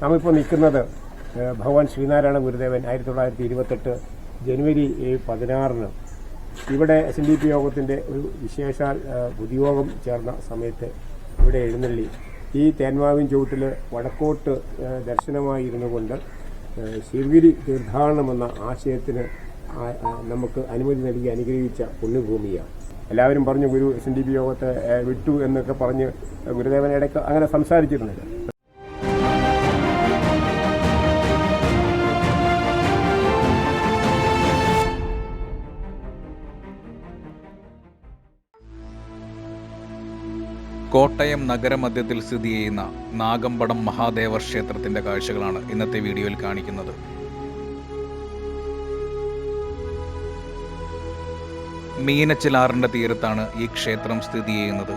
നാം ഇപ്പോൾ നിൽക്കുന്നത് ഭഗവാൻ ശ്രീനാരായണ ഗുരുദേവൻ 1928 ജനുവരി 16 ഇവിടെ SNDP യോഗത്തിൻ്റെ ഒരു വിശേഷാൽ പൊതുയോഗം ചേർന്ന സമയത്ത് ഇവിടെ എഴുന്നള്ളി ഈ തേന്മാവിൻ ചുവട്ടിൽ വടക്കോട്ട് ദർശനമായിരുന്നു കൊണ്ട് ശിവഗിരി തീർത്ഥാടനമെന്ന ആശയത്തിന് നമുക്ക് അനുമതി നൽകി അനുഗ്രഹിച്ച പുണ്യഭൂമിയാണ്. എല്ലാവരും പറഞ്ഞു ഗുരു SNDP യോഗത്തെ വിട്ടു എന്നൊക്കെ പറഞ്ഞ് ഗുരുദേവൻ ഇടയ്ക്ക് അങ്ങനെ സംസാരിച്ചിരുന്നില്ല. കോട്ടയം നഗരമധ്യത്തിൽ സ്ഥിതി ചെയ്യുന്ന നാഗമ്പടം മഹാദേവ ക്ഷേത്രത്തിന്റെ കാഴ്ചകളാണ് ഇന്നത്തെ വീഡിയോയിൽ കാണിക്കുന്നത്. മീനച്ചിലാറിന്റെ തീരത്താണ് ഈ ക്ഷേത്രം സ്ഥിതി ചെയ്യുന്നത്.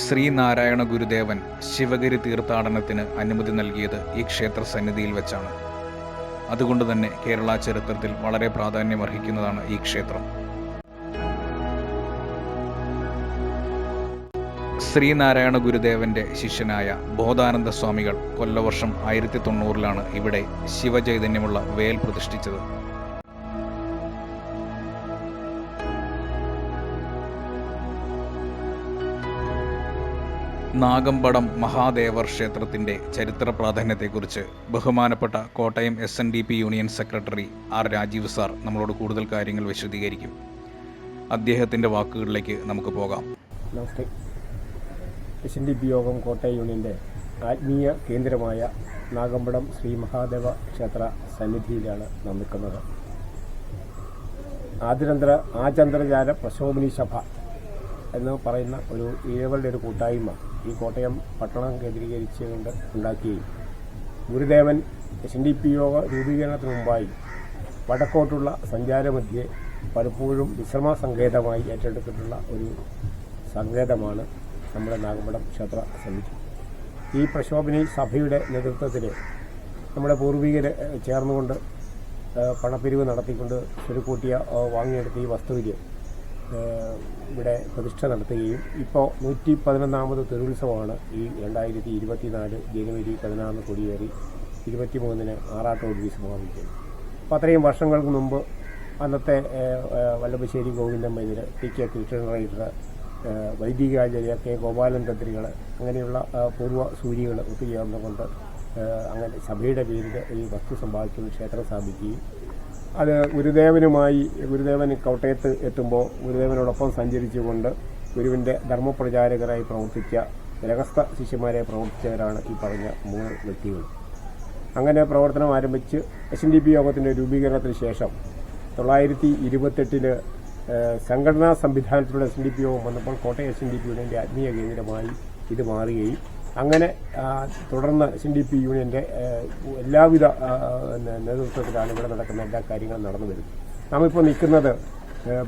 ശ്രീനാരായണ ഗുരുദേവൻ ശിവഗിരി തീർത്ഥാടനത്തിന് അനുമതി നൽകിയത് ഈ ക്ഷേത്ര സന്നിധിയിൽ വെച്ചാണ്. അതുകൊണ്ട് തന്നെ കേരള ചരിത്രത്തിൽ വളരെ പ്രാധാന്യമർഹിക്കുന്നതാണ് ഈ ക്ഷേത്രം. ശ്രീനാരായണ ഗുരുദേവന്റെ ശിഷ്യനായ ബോധാനന്ദ സ്വാമികൾ കൊല്ലവർഷം 1090 ഇവിടെ ശിവചൈതന്യമുള്ള വേൽ പ്രതിഷ്ഠിച്ചത്. നാഗമ്പടം മഹാദേവർ ക്ഷേത്രത്തിന്റെ ചരിത്ര പ്രാധാന്യത്തെക്കുറിച്ച് ബഹുമാനപ്പെട്ട Kottayam SNDP union secretary R Rajeev sir നമ്മളോട് കൂടുതൽ കാര്യങ്ങൾ വിശദീകരിക്കും. അദ്ദേഹത്തിന്റെ വാക്കുകളിലേക്ക് നമുക്ക് പോകാം. നമസ്തേ. SNDP യോഗം കോട്ടയം യൂണിയന്റെ ആത്മീയ കേന്ദ്രമായ നാഗമ്പടം ശ്രീ മഹാദേവ ക്ഷേത്ര സന്നിധിയിലാണ് നാം നിൽക്കുന്നത്. ആചാന്തരചാര പ്രശോഭനി സഭ എന്ന് പറയുന്ന ഒരു ഇഴവരുടെ ഒരു കൂട്ടായ്മ ഈ കോട്ടയം പട്ടണം കേന്ദ്രീകരിച്ചുകൊണ്ട് ഉണ്ടാക്കുകയും ഗുരുദേവൻ SNDP യോഗ രൂപീകരണത്തിന് മുമ്പായി വടക്കോട്ടുള്ള സഞ്ചാരമധ്യേ പലപ്പോഴും വിശ്രമ സങ്കേതമായി ഏറ്റെടുത്തിട്ടുള്ള ഒരു സങ്കേതമാണ് നമ്മുടെ നാഗമ്പടം ക്ഷേത്ര സമിതി. ഈ പ്രശോഭനി സഭയുടെ നേതൃത്വത്തിൽ നമ്മുടെ പൂർവികർ ചേർന്നുകൊണ്ട് പണപ്പിരിവ് നടത്തിക്കൊണ്ട് സ്വരുക്കൂട്ടിയ വാങ്ങിയെടുത്ത ഈ വസ്തുവിൽ ഇവിടെ പ്രതിഷ്ഠ നടത്തുകയും ഇപ്പോൾ 111ാമത് തിരുവുത്സവമാണ് ഈ 2024 ജനുവരി 16 കൊടിയേറി 23 ആറാട്ടോടുകൂടി സമാപിക്കുന്നത്. അപ്പോൾ അത്രയും വർഷങ്ങൾക്ക് മുമ്പ് അന്നത്തെ വല്ലഭശ്ശേരി ഗോവിന്ദൻ മൈതിർ, TK കൃഷ്ണൻ റൈറ്റർ, വൈദികാചാര്യ K ഗോപാലൻ തന്ത്രികൾ, അങ്ങനെയുള്ള പൂർവ്വ സൂര്യകൾ ഒത്തുചേർന്നുകൊണ്ട് അങ്ങനെ സഭയുടെ പേരിൽ ഈ വസ്തു സമ്പാദിക്കുന്ന ക്ഷേത്രം സ്ഥാപിക്കുകയും അത് ഗുരുദേവൻ കോട്ടയത്ത് എത്തുമ്പോൾ ഗുരുദേവനോടൊപ്പം സഞ്ചരിച്ചുകൊണ്ട് ഗുരുവിൻ്റെ ധർമ്മപ്രചാരകരായി പ്രവർത്തിച്ച ഗൃഹസ്ഥ ശിഷ്യന്മാരെ പ്രവർത്തിച്ചവരാണ് ഈ പറഞ്ഞ 3 വ്യക്തികൾ. അങ്ങനെ പ്രവർത്തനം ആരംഭിച്ച് SNDP യോഗത്തിൻ്റെ രൂപീകരണത്തിന് ശേഷം 1928 സംഘടനാ സംവിധാനത്തിലൂടെ SNDP യോഗം വന്നപ്പോൾ കോട്ടയം SNDP യൂണിയൻ്റെ ആത്മീയ കേന്ദ്രമായി ഇത് മാറുകയും അങ്ങനെ തുടർന്ന് SNDP യൂണിയൻ്റെ എല്ലാവിധ നേതൃത്വത്തിലാണ് ഇവിടെ നടക്കുന്ന എല്ലാ കാര്യങ്ങളും നടന്നു വരുന്നത്. നാം ഇപ്പോൾ നിൽക്കുന്നത്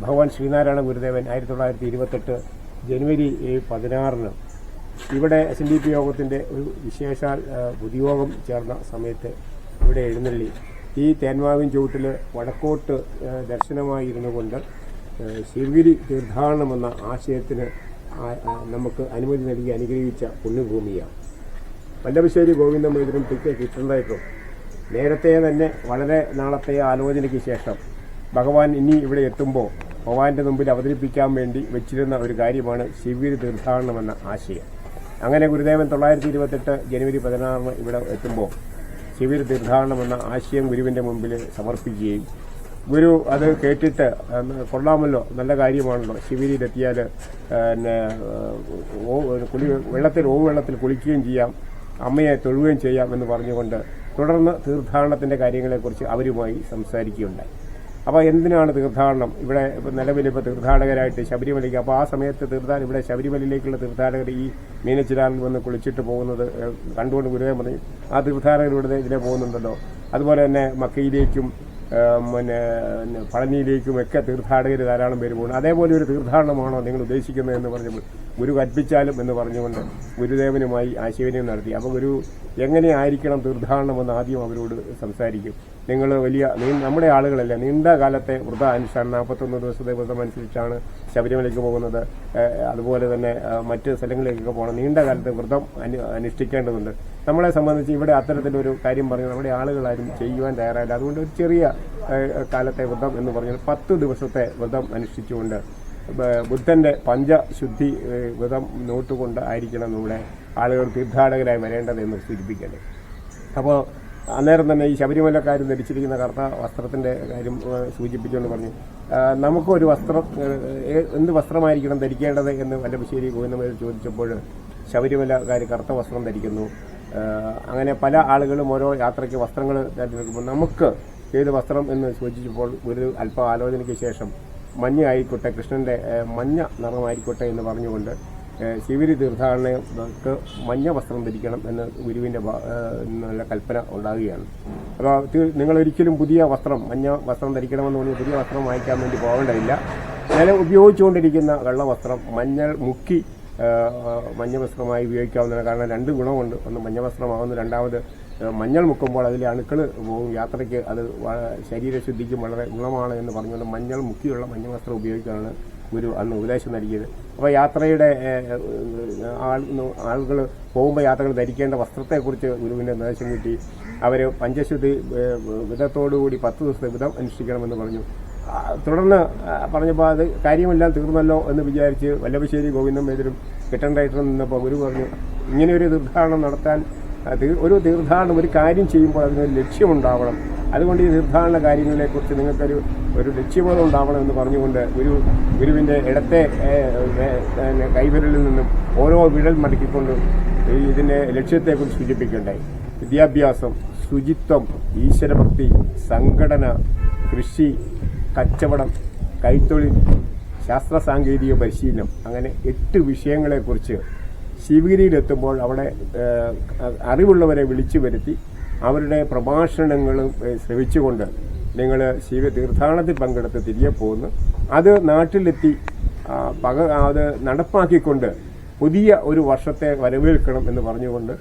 ഭഗവാൻ ശ്രീനാരായണ ഗുരുദേവൻ 1928 ജനുവരി 16 ഇവിടെ SNDP യോഗത്തിൻ്റെ ഒരു വിശേഷാൽ പൊതുയോഗം ചേർന്ന സമയത്ത് ഇവിടെ എഴുന്നള്ളി ഈ തേന്മാവിൻ ചുവട്ടിൽ വടക്കോട്ട് ദർശനമായിരുന്നു കൊണ്ട് ശിവഗിരി തീർത്ഥാടനമെന്ന ആശയത്തിന് നമുക്ക് അനുമതി നൽകി അനുഗ്രഹിച്ച പുണ്യഭൂമിയാണ്. വല്ലഭശ്ശേരി ഗോവിന്ദൻ മൈതിരും TK കൃഷ്ണൻ റൈറ്ററും നേരത്തെ തന്നെ വളരെ നാളത്തെ ആലോചനയ്ക്ക് ശേഷം ഭഗവാൻ ഇനി ഇവിടെ എത്തുമ്പോൾ ഭഗവാന്റെ മുമ്പിൽ അവതരിപ്പിക്കാൻ വേണ്ടി വെച്ചിരുന്ന ഒരു കാര്യമാണ് ശിവഗിരി തീർത്ഥാടനമെന്ന ആശയം. അങ്ങനെ ഗുരുദേവൻ 1928 ജനുവരി 16 ഇവിടെ എത്തുമ്പോൾ ശിവഗിരി തീർത്ഥാടനമെന്ന ആശയം ഗുരുവിൻ്റെ മുമ്പിൽ സമർപ്പിക്കുകയും ഗുരു അത് കേട്ടിട്ട് കൊള്ളാമല്ലോ, നല്ല കാര്യമാണല്ലോ, ശിവഗിരിയിലെത്തിയാൽ വെള്ളത്തിൽ കുളിക്കുകയും ചെയ്യാം, അമ്മയെ തൊഴുകയും ചെയ്യാം എന്ന് പറഞ്ഞുകൊണ്ട് തുടർന്ന് തീർത്ഥാടനത്തിൻ്റെ കാര്യങ്ങളെക്കുറിച്ച് അവരുമായി സംസാരിക്കുകയുണ്ടായി. അപ്പോൾ എന്തിനാണ് തീർത്ഥാടനം? ഇവിടെ നിലവിലിപ്പോൾ തീർത്ഥാടകരായിട്ട് ശബരിമലയ്ക്ക്, അപ്പോൾ ആ സമയത്ത് ഇവിടെ ശബരിമലയിലേക്കുള്ള തീർത്ഥാടകർ ഈ മീനച്ചിലാറിൽ വന്ന് കുളിച്ചിട്ട് പോകുന്നത് കണ്ടുകൊണ്ട് ഗുരുദേവൻ പറഞ്ഞു, ആ തീർത്ഥാടകർ ഇതിലെ പോകുന്നുണ്ടല്ലോ, അതുപോലെ തന്നെ മക്കയിലേക്കും പളനിയിലേക്കുമൊക്കെ തീർത്ഥാടകർ ധാരാളം പേര് പോകുന്നു, അതേപോലെ ഒരു തീർത്ഥാടനമാണോ നിങ്ങൾ ഉദ്ദേശിക്കുന്നത് എന്ന് പറഞ്ഞപ്പോൾ ഗുരു കൽപ്പിച്ചാലും എന്ന് പറഞ്ഞുകൊണ്ട് ഗുരുദേവനുമായി ആശയവിനിമയം നടത്തി. അപ്പോൾ ഗുരു എങ്ങനെയായിരിക്കണം തീർത്ഥാടനമെന്ന് ആദ്യം അവരോട് സംസാരിക്കും. നിങ്ങൾ നമ്മുടെ ആളുകളല്ല, നീണ്ട കാലത്തെ വ്രത അനുഷ്ഠാനം 41 ദിവസത്തെ വ്രതം അനുസരിച്ചാണ് ശബരിമലയ്ക്ക് പോകുന്നത്. അതുപോലെ തന്നെ മറ്റ് സ്ഥലങ്ങളിലേക്കൊക്കെ പോകണം. നീണ്ട കാലത്തെ വ്രതം അനുഷ്ഠിക്കേണ്ടതുണ്ട്. നമ്മളെ സംബന്ധിച്ച് ഇവിടെ അത്തരത്തിലൊരു കാര്യം പറഞ്ഞു നമ്മുടെ ആളുകളാരും ചെയ്യുവാൻ തയ്യാറായില്ല. അതുകൊണ്ട് ഒരു ചെറിയ കാലത്തെ വ്രതം എന്ന് പറഞ്ഞാൽ 10 ദിവസത്തെ വ്രതം അനുഷ്ഠിച്ചുകൊണ്ട് ബുദ്ധന്റെ പഞ്ചശുദ്ധി വ്രതം നോട്ടുകൊണ്ട് ആയിരിക്കണം നമ്മുടെ ആളുകൾ തീർത്ഥാടകരായി വരേണ്ടതെന്ന് സൂചിപ്പിക്കേണ്ടത്. അപ്പോൾ അന്നേരം തന്നെ ഈ ശബരിമലക്കാർ ധരിച്ചിരിക്കുന്ന കറുത്ത വസ്ത്രത്തിന്റെ കാര്യം സൂചിപ്പിച്ചുകൊണ്ട് പറഞ്ഞു, നമുക്കൊരു വസ്ത്രം എന്ത് വസ്ത്രമായിരിക്കണം ധരിക്കേണ്ടത് എന്ന് വല്ലഭശ്ശേരി ഗോവിന്ദമേൽ ചോദിച്ചപ്പോൾ ശബരിമലക്കാർ കറുത്ത വസ്ത്രം ധരിക്കുന്നു. അങ്ങനെ പല ആളുകളും ഓരോ യാത്രയ്ക്ക് വസ്ത്രങ്ങൾ തിരഞ്ഞെടുക്കുമ്പോൾ നമുക്ക് ഏത് വസ്ത്രം എന്ന് ചോദിച്ചപ്പോൾ ഒരു അല്പ ആലോചനയ്ക്ക് ശേഷം മഞ്ഞ ആയിക്കോട്ടെ, കൃഷ്ണന്റെ മഞ്ഞ നിറമായിരിക്കോട്ടെ എന്ന് പറഞ്ഞുകൊണ്ട് ശിവരി തീർത്ഥാടനക്ക് മഞ്ഞ വസ്ത്രം ധരിക്കണം എന്ന് ഗുരുവിന്റെ നല്ല കൽപ്പന ഉണ്ടാകുകയാണ്. അപ്പോൾ നിങ്ങളൊരിക്കലും പുതിയ വസ്ത്രം മഞ്ഞ വസ്ത്രം ധരിക്കണമെന്ന് പറഞ്ഞ് പുതിയ വസ്ത്രം വാങ്ങിക്കാൻ വേണ്ടി പോകേണ്ടതില്ല. നിലം ഉപയോഗിച്ചുകൊണ്ടിരിക്കുന്ന വെള്ള വസ്ത്രം മഞ്ഞൾ മുക്കി മഞ്ഞ വസ്ത്രമായി ഉപയോഗിക്കാവുന്നതാണ്. കാരണം 2 ഗുണമുണ്ട്. ഒന്ന് മഞ്ഞ വസ്ത്രമാകുന്നു, രണ്ടാമത് മഞ്ഞൾ മുക്കുമ്പോൾ അതിലെ അണുക്കൾ പോകും, യാത്രയ്ക്ക് അത് ശരീരശുദ്ധിക്കും വളരെ ഗുണമാണ് എന്ന് പറഞ്ഞുകൊണ്ട് മഞ്ഞൾ മുക്കിയുള്ള മഞ്ഞ വസ്ത്രം ഉപയോഗിക്കാനാണ് ഗുരു അന്ന് ഉപദേശം നൽകിയത്. അപ്പോൾ യാത്രയുടെ ആളുകൾ പോകുമ്പോൾ യാത്രകൾ ധരിക്കേണ്ട വസ്ത്രത്തെക്കുറിച്ച് ഗുരുവിൻ്റെ നിർദ്ദേശം കിട്ടി. അവർ പഞ്ചശുദ്ധി വ്രതത്തോടുകൂടി 10 ദിവസത്തെ വ്രതം അനുഷ്ഠിക്കണമെന്ന് പറഞ്ഞു. തുടർന്ന് പറഞ്ഞപ്പോൾ അത് കാര്യമെല്ലാം തീർന്നല്ലോ എന്ന് വിചാരിച്ച് വല്ലഭശ്ശേരി ഗോവിന്ദമേതിരും കിട്ടൻ റൈറ്ററും നിന്നപ്പോൾ ഗുരു പറഞ്ഞു, ഇങ്ങനെയൊരു തീർത്ഥാടനം നടത്താൻ ഒരു കാര്യം ചെയ്യുമ്പോൾ അതിനൊരു ലക്ഷ്യമുണ്ടാവണം. അതുകൊണ്ട് ഈ തീർത്ഥാടന കാര്യങ്ങളെക്കുറിച്ച് നിങ്ങൾക്കൊരു ലക്ഷ്യബോധം ഉണ്ടാവണം എന്ന് പറഞ്ഞുകൊണ്ട് ഗുരുവിൻ്റെ ഇടത്തെ കൈവിരലിൽ നിന്നും ഓരോ വിരൽ മടക്കിക്കൊണ്ട് ഇതിൻ്റെ ലക്ഷ്യത്തെക്കുറിച്ച് സൂചിപ്പിക്കുകയുണ്ടായി. വിദ്യാഭ്യാസം, ശുചിത്വം, ഈശ്വരഭക്തി, സംഘടന, കൃഷി, കച്ചവടം, കൈത്തൊഴിൽ, ശാസ്ത്ര സാങ്കേതിക പരിശീലനം, അങ്ങനെ 8 വിഷയങ്ങളെക്കുറിച്ച് ശിവഗിരിയിലെത്തുമ്പോൾ അവിടെ അറിവുള്ളവരെ വിളിച്ചു വരുത്തി അവരുടെ പ്രഭാഷണങ്ങളും ശ്രവിച്ചുകൊണ്ട് നിങ്ങൾ തീർത്ഥാടനത്തിൽ പങ്കെടുത്ത് തിരികെ പോകുന്നു. അത് നാട്ടിലെത്തി അത് നടപ്പാക്കിക്കൊണ്ട് പുതിയ ഒരു വർഷത്തെ വരവേൽക്കണം എന്ന് പറഞ്ഞുകൊണ്ട്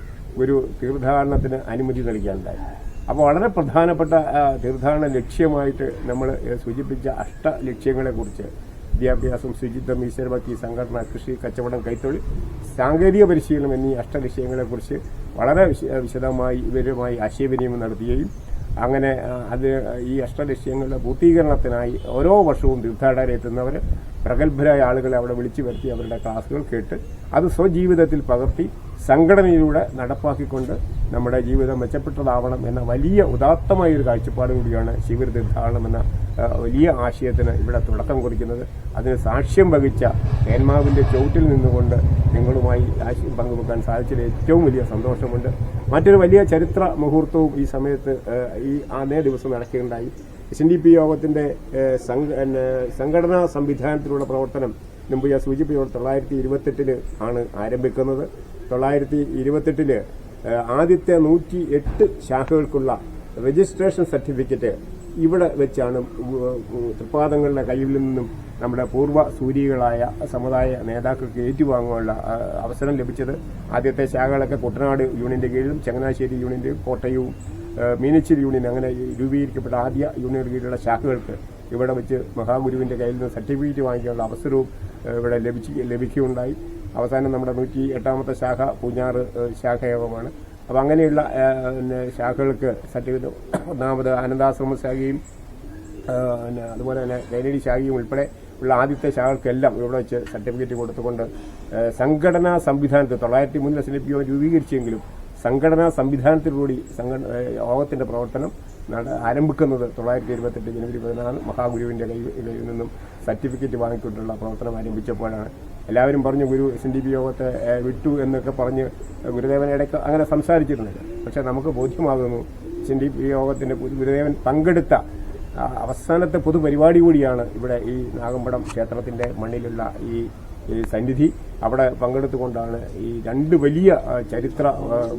ഒരു തീർത്ഥാടനത്തിന് അനുമതി നൽകിയുണ്ടായി. അപ്പോൾ വളരെ പ്രധാനപ്പെട്ട തീർത്ഥാടന ലക്ഷ്യമായിട്ട് നമ്മൾ സൂചിപ്പിച്ച 8 ലക്ഷ്യങ്ങളെക്കുറിച്ച് വിദ്യാഭ്യാസം, ശുചിത്വം, ഈശ്വരഭക്തി, സംഘടന, കൃഷി, കച്ചവടം, കൈത്തൊഴിൽ, സാങ്കേതിക പരിശീലനം എന്നീ 8 ലക്ഷ്യങ്ങളെക്കുറിച്ച് വളരെ വിശദമായി ഇവരുമായി ആശയവിനിമയം നടത്തുകയും അങ്ങനെ ഈ 8 ലക്ഷ്യങ്ങളുടെ പൂർത്തീകരണത്തിനായി ഓരോ വർഷവും തീർത്ഥാടകരെത്തുന്നവർ പ്രഗത്ഭരായ ആളുകളെ അവിടെ വിളിച്ചു വരുത്തി അവരുടെ ക്ലാസുകൾ കേട്ട് അത് സ്വജീവിതത്തിൽ പകർത്തി സംഘടനയിലൂടെ നടപ്പാക്കിക്കൊണ്ട് നമ്മുടെ ജീവിതം മെച്ചപ്പെട്ടതാവണം എന്ന വലിയ ഉദാത്തമായ ഒരു കാഴ്ചപ്പാട് കൂടിയാണ് ശിവരി തീർത്ഥാടനം എന്ന വലിയ ആശയത്തിന് ഇവിടെ തുടക്കം കുറിക്കുന്നത്. അതിന് സാക്ഷ്യം വഹിച്ച തേന്മാവിന്റെ ചുവട്ടിൽ നിന്നുകൊണ്ട് നിങ്ങളുമായി ആശയം പങ്കുവെക്കാൻ സാധിച്ചതിൽ ഏറ്റവും വലിയ സന്തോഷമുണ്ട്. മറ്റൊരു വലിയ ചരിത്ര മുഹൂർത്തവും ഈ സമയത്ത് അതേ ദിവസം നടക്കുകയുണ്ടായി. SNDP യോഗത്തിന്റെ സംഘടനാ സംവിധാനത്തിലുള്ള പ്രവർത്തനം മുമ്പ് ഞാൻ സൂചിപ്പിച്ചപ്പോൾ 1928 ആണ് ആരംഭിക്കുന്നത്. 1928 ആദ്യത്തെ 108 ശാഖകൾക്കുള്ള രജിസ്ട്രേഷൻ സർട്ടിഫിക്കറ്റ് ഇവിടെ വെച്ചാണ് തൃപ്പാദങ്ങളുടെ കയ്യിൽ നിന്നും നമ്മുടെ പൂർവ്വ സൂരികളായ സമുദായ നേതാക്കൾക്ക് ഏറ്റുവാങ്ങാനുള്ള അവസരം ലഭിച്ചത്. ആദ്യത്തെ ശാഖകളൊക്കെ കുട്ടനാട് യൂണിയന്റെ കീഴിലും ചങ്ങനാശ്ശേരി യൂണിയന്റെയും കോട്ടയവും മീനച്ചിരി യൂണിയൻ അങ്ങനെ രൂപീകരിക്കപ്പെട്ട ആദ്യ യൂണിയൻ കീഴിലുള്ള ശാഖകൾക്ക് ഇവിടെ വെച്ച് മഹാഗുരുവിന്റെ കയ്യിൽ നിന്ന് സർട്ടിഫിക്കറ്റ് വാങ്ങിക്കാനുള്ള അവസരവും ഇവിടെ ലഭിക്കുകയുണ്ടായി. അവസാനം നമ്മുടെ 108ാമത്തെ ശാഖ പൂഞ്ഞാറ് ശാഖയോഗമാണ്. അപ്പം അങ്ങനെയുള്ള ശാഖകൾക്ക് സർട്ടിഫിക്കറ്റ് ഒന്നാമത് ആനന്ദാശ്രമ ശാഖയും അതുപോലെ തന്നെ കൈനടി ശാഖയും ഉൾപ്പെടെ ഉള്ള ആദ്യത്തെ ശാഖകൾക്കെല്ലാം ഇവിടെ വെച്ച് സർട്ടിഫിക്കറ്റ് കൊടുത്തുകൊണ്ട് സംഘടനാ സംവിധാനത്തിൽ 1903 SNDP രൂപീകരിച്ചെങ്കിലും സംഘടനാ സംവിധാനത്തിലൂടെ യോഗത്തിന്റെ പ്രവർത്തനം ആരംഭിക്കുന്നത് 1928 ജനുവരി 14 മഹാഗുരുവിന്റെ കയ്യിൽ നിന്നും സർട്ടിഫിക്കറ്റ് വാങ്ങിക്കൊണ്ടുള്ള പ്രവർത്തനം ആരംഭിച്ചപ്പോഴാണ്. എല്ലാവരും പറഞ്ഞു ഗുരു SNDP യോഗത്തെ വിട്ടു എന്നൊക്കെ പറഞ്ഞ് ഗുരുദേവൻ ഇടയ്ക്ക് അങ്ങനെ സംസാരിച്ചിരുന്നില്ല. പക്ഷെ നമുക്ക് ബോധ്യമാകുന്നു SNDP യോഗത്തിന്റെ ഗുരുദേവൻ പങ്കെടുത്ത അവസാനത്തെ പൊതുപരിപാടി കൂടിയാണ് ഇവിടെ ഈ നാഗമ്പടം ക്ഷേത്രത്തിന്റെ മണ്ണിലുള്ള ഈ സന്നിധി. അവിടെ പങ്കെടുത്തുകൊണ്ടാണ് ഈ 2 വലിയ ചരിത്ര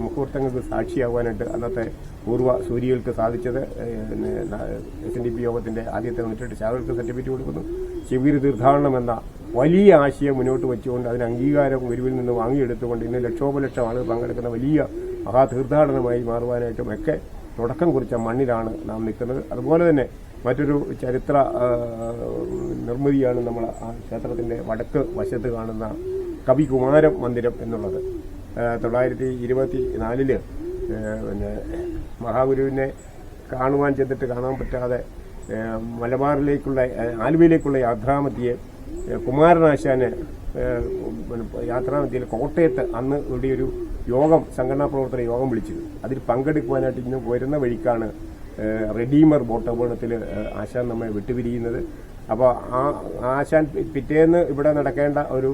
മുഹൂർത്തങ്ങൾക്ക് സാക്ഷിയാവാനായിട്ട് അന്നത്തെ പൂർവ്വ സൂര്യകൾക്ക് സാധിച്ചത്. SNDP യോഗത്തിന്റെ ആദ്യത്തെ 108 ശാഖകൾക്ക് സർട്ടിഫിക്കറ്റ് കൊടുക്കുന്നു. ശിവഗിരി തീർത്ഥാടനം എന്ന വലിയ ആശയം മുന്നോട്ട് വെച്ചുകൊണ്ട് അതിന് അംഗീകാരം ഗുരുവിൽ നിന്ന് വാങ്ങിയെടുത്തുകൊണ്ട് ഇന്ന് ലക്ഷോപലക്ഷം ആളുകൾ പങ്കെടുക്കുന്ന വലിയ മഹാതീർത്ഥാടനമായി മാറുവാനായിട്ടും ഒക്കെ തുടക്കം കുറിച്ച മണ്ണിലാണ് നാം നിൽക്കുന്നത്. അതുപോലെ തന്നെ മറ്റൊരു ചരിത്ര നിർമ്മിതിയാണ് നമ്മൾ ആ ക്ഷേത്രത്തിൻ്റെ വടക്ക് വശത്ത് കാണുന്ന കവികുമാരം മന്ദിരം എന്നുള്ളത്. 1924 പിന്നെ മഹാഗുരുവിനെ കാണുവാൻ ചെന്നിട്ട് കാണാൻ പറ്റാതെ മലബാറിലേക്കുള്ള ആലുവയിലേക്കുള്ള യാത്രാമധ്യയെ കുമാരനാശാന് യാത്രാമധ്യയിൽ കോട്ടയത്ത് അന്ന് ഇവിടെ ഒരു യോഗം, സംഘടനാ പ്രവർത്തന യോഗം വിളിച്ചിരുന്നു. അതിൽ പങ്കെടുക്കുവാനായിട്ട് ഇന്ന് വരുന്ന വഴിക്കാണ് റെഡീമർ ബോട്ട് അപകടത്തിൽ ആശാൻ നമ്മെ വിട്ടുപിരിയുന്നത്. അപ്പോൾ ആ ആശാൻ പിറ്റേന്ന് ഇവിടെ നടക്കേണ്ട ഒരു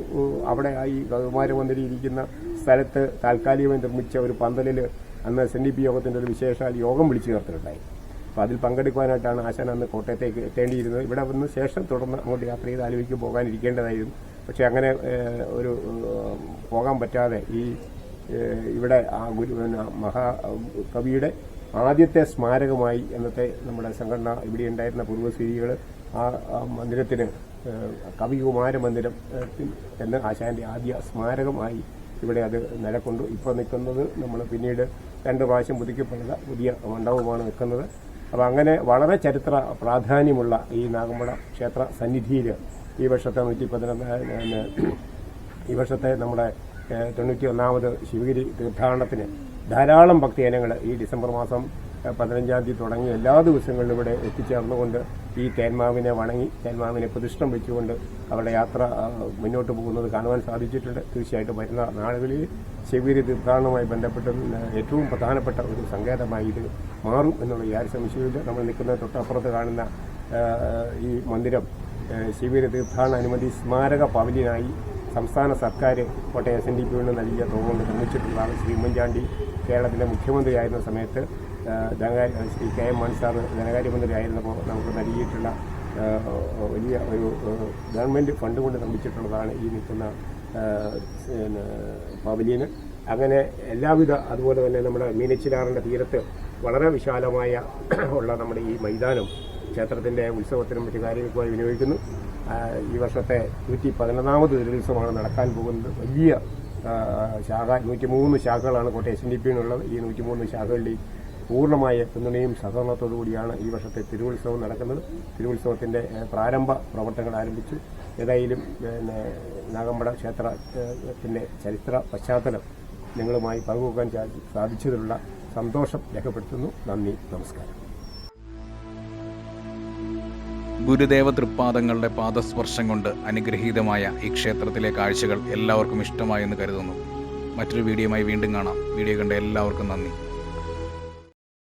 അവിടെ ഈ കുമാരമന്ദിരം ഇരിക്കുന്ന സ്ഥലത്ത് താൽക്കാലികമായി നിർമ്മിച്ച ഒരു പന്തലിൽ അന്ന് SNDP യോഗത്തിൻ്റെ ഒരു വിശേഷാൽ യോഗം വിളിച്ചു ചേർത്തിട്ടുണ്ടായി. അപ്പോൾ അതിൽ പങ്കെടുക്കുവാനായിട്ടാണ് ആശാൻ അന്ന് കോട്ടയത്തേക്ക് എത്തേണ്ടിയിരുന്നത്. ഇവിടെ വന്ന് ശേഷം തുടർന്ന് അങ്ങോട്ട് യാത്ര ചെയ്ത് ആലുവയ്ക്ക് പോകാനിരിക്കേണ്ടതായിരുന്നു. പക്ഷേ അങ്ങനെ ഒരു പോകാൻ പറ്റാതെ ഈ ഇവിടെ ആ മഹാകവിയുടെ ആദ്യത്തെ സ്മാരകമായി എന്നത്തെ നമ്മുടെ സംഘടന ഇവിടെ ഉണ്ടായിരുന്ന പൂർവ്വസ്ഥിതികൾ ആ മന്ദിരത്തിന് കവികുമാര മന്ദിരം എന്ന് ആശാന്റെ ആദ്യ സ്മാരകമായി ഇവിടെ അത് നിലകൊണ്ടു. ഇപ്പോൾ നിൽക്കുന്നത് നമ്മൾ പിന്നീട് 2 പ്രാവശ്യം പുതുക്കിപ്പണിത പുതിയ മണ്ഡപമാണ് നിൽക്കുന്നത്. അപ്പോൾ അങ്ങനെ വളരെ ചരിത്ര പ്രാധാന്യമുള്ള ഈ നാഗമ്പട ക്ഷേത്ര സന്നിധിയിൽ ഈ വർഷത്തെ 111 ഈ വർഷത്തെ നമ്മുടെ 91ാമത് ശിവഗിരി തീർത്ഥാടനത്തിന് ധാരാളം ഭക്തജനങ്ങൾ ഈ ഡിസംബർ മാസം 15-ാം തീയതി തുടങ്ങി എല്ലാ ദിവസങ്ങളിലും ഇവിടെ എത്തിച്ചേർന്നുകൊണ്ട് ഈ തേന്മാവിനെ വണങ്ങി തേന്മാവിനെ പ്രതിഷ്ഠം വെച്ചുകൊണ്ട് അവരുടെ യാത്ര മുന്നോട്ട് പോകുന്നത് കാണുവാൻ സാധിച്ചിട്ടുണ്ട്. തീർച്ചയായിട്ടും വരുന്ന നാളുകളിൽ ശിവഗിരി തീർത്ഥാടനവുമായി ബന്ധപ്പെട്ട് ഏറ്റവും പ്രധാനപ്പെട്ട ഒരു സങ്കേതമായി ഇത് മാറും എന്നുള്ള യാതൊരു സംശയമില്ല. നമ്മൾ നിൽക്കുന്ന തൊട്ടപ്പുറത്ത് കാണുന്ന ഈ മന്ദിരം ശിവഗിരി തീർത്ഥാടന അനുമതി സ്മാരക പവലിയനായി സംസ്ഥാന സർക്കാർ കോട്ടയം SNDP നൽകിയ തുക കൊണ്ട് നിർമ്മിച്ചിട്ടുള്ളതാണ്. ശ്രീ ഉമ്മൻചാണ്ടി കേരളത്തിൻ്റെ മുഖ്യമന്ത്രിയായിരുന്ന സമയത്ത് ശ്രീ KM മാണി സാർ ധനകാര്യമന്ത്രി ആയിരുന്നപ്പോൾ നമുക്ക് നൽകിയിട്ടുള്ള വലിയ ഒരു ഗവൺമെൻറ് ഫണ്ട് കൊണ്ട് നിർമ്മിച്ചിട്ടുള്ളതാണ് ഈ നിൽക്കുന്ന പവലിയന്. അങ്ങനെ എല്ലാവിധ അതുപോലെ തന്നെ നമ്മുടെ മീനച്ചിലാറിൻ്റെ തീരത്ത് വളരെ വിശാലമായ ഉള്ള നമ്മുടെ ഈ മൈതാനം ക്ഷേത്രത്തിൻ്റെ ഉത്സവത്തിനും മറ്റു കാര്യങ്ങൾക്കുമായി വിനിയോഗിക്കുന്നു. ഈ വർഷത്തെ 111ാമത് തിരുവുത്സവമാണ് നടക്കാൻ പോകുന്നത്. വലിയ ശാഖ 103 ശാഖകളാണ് കോട്ടയം SNDP-നുള്ളത്. ഈ 103 ശാഖകളിൽ പൂർണ്ണമായ പിന്തുണയും സഹകരണത്തോടു കൂടിയാണ് ഈ വർഷത്തെ തിരുവുത്സവം നടക്കുന്നത്. തിരുവുത്സവത്തിൻ്റെ പ്രാരംഭ പ്രവർത്തനങ്ങൾ ആരംഭിച്ചു. ഏതായാലും നാഗമ്പട ക്ഷേത്രത്തിൻ്റെ ചരിത്ര പശ്ചാത്തലം നിങ്ങളുമായി പങ്കുവെക്കാൻ സാധിച്ചതിലുള്ള സന്തോഷം രേഖപ്പെടുത്തുന്നു. നന്ദി, നമസ്കാരം. ഗുരുദേവ തൃപ്പാദങ്ങളുടെ പാദസ്പർശം കൊണ്ട് അനുഗ്രഹീതമായ ഈ ക്ഷേത്രത്തിലെ കാഴ്ചകൾ എല്ലാവർക്കും ഇഷ്ടമായെന്ന് കരുതുന്നു. മറ്റൊരു വീഡിയോയുമായി വീണ്ടും കാണാം. വീഡിയോ കണ്ട എല്ലാവർക്കും നന്ദി.